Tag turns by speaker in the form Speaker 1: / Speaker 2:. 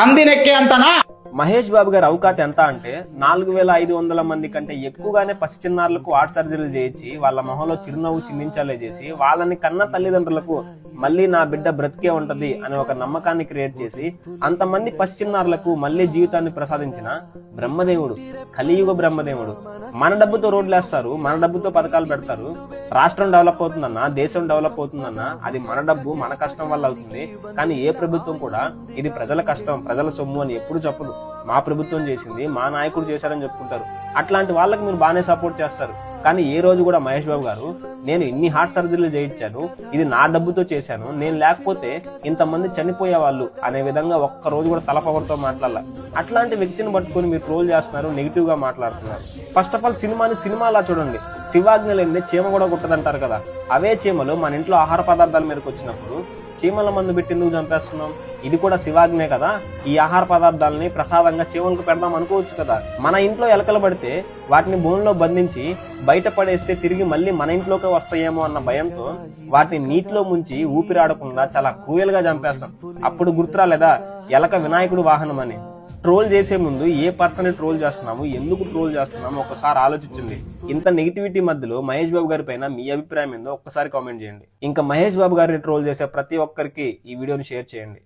Speaker 1: పందినెక్కే అంతనా?
Speaker 2: మహేష్ బాబు గారి అవకాశం ఎంత అంటే 4500 మంది కంటే ఎక్కువగానే పసి చిన్నారులకు హార్ట్ సర్జరీలు చేయించి వాళ్ళ మొహంలో చిరునవ్వు చిందించాలే చేసి వాళ్ళని కన్న తల్లిదండ్రులకు మళ్ళీ నా బిడ్డ బ్రతికే ఉంటది అనే ఒక నమ్మకాన్ని క్రియేట్ చేసి అంతమంది పసి చిన్నారులకు మళ్ళీ జీవితాన్ని ప్రసాదించిన బ్రహ్మదేవుడు, కలియుగ బ్రహ్మదేవుడు. మన డబ్బుతో రోడ్లు వేస్తారు, మన డబ్బుతో పథకాలు పెడతారు. రాష్ట్రం డెవలప్ అవుతుందన్నా, దేశం డెవలప్ అవుతుందన్నా అది మన డబ్బు మన కష్టం వల్ల అవుతుంది. కానీ ఏ ప్రభుత్వం కూడా ఇది ప్రజల కష్టం ప్రజల సొమ్ము అని ఎప్పుడు చెప్పదు. మా ప్రభుత్వం చేసింది, మా నాయకుడు చేశారని చెప్పుకుంటారు. అట్లాంటి వాళ్ళకి మీరు బాగానే సపోర్ట్ చేస్తారు. కానీ ఏ రోజు కూడా మహేష్ బాబు గారు నేను ఇన్ని హార్ట్ సర్జరీలు చేయించాను, ఇది నా డబ్బుతో చేశాను, నేను లేకపోతే ఇంతమంది చనిపోయే వాళ్ళు అనే విధంగా ఒక్క రోజు కూడా తలపొగరుతో మాట్లాడాల. అట్లాంటి వ్యక్తిని పట్టుకొని మీరు ట్రోల్ చేస్తున్నారు, నెగిటివ్ గా మాట్లాడుతున్నారు. ఫస్ట్ ఆఫ్ ఆల్ సినిమాని సినిమాలా చూడండి. శివాజ్ఞ లేనిదే చీమ కూడా కుట్టదంటారు కదా. అవే చీమలు మన ఇంట్లో ఆహార పదార్థాల మీదకి వచ్చినప్పుడు చీమల మందు పెట్టి ఎందుకు చంపేస్తున్నాం? ఇది కూడా శివాజ్ఞే కదా. ఈ ఆహార పదార్థాలని ప్రసాదంగా చీమలకు పెడదాం అనుకోవచ్చు కదా. మన ఇంట్లో ఎలకలు పడితే వాటిని భూమిలో బంధించి బయట పడేస్తే తిరిగి మళ్ళీ మన ఇంట్లోకి వస్తాయేమో అన్న భయంతో వాటిని నీటిలో ముంచి ఊపిరాడకుండా చాలా క్రూయల్ గా చంపేస్తాం. అప్పుడు గుర్తురాలేదా ఎలక వినాయకుడు వాహనం అని? ట్రోల్ చేసే ముందు ఏ పర్సన్ ట్రోల్ చేస్తున్నాము, ఎందుకు ట్రోల్ చేస్తున్నాము ఒకసారి ఆలోచించండి. ఇంత నెగిటివిటీ మధ్యలో మహేష్ బాబు గారి పైన మీ అభిప్రాయం ఏందో ఒక్కసారి కామెంట్ చేయండి. ఇంకా మహేష్ బాబు గారిని ట్రోల్ చేసే ప్రతి ఒక్కరికి ఈ వీడియోని షేర్ చేయండి.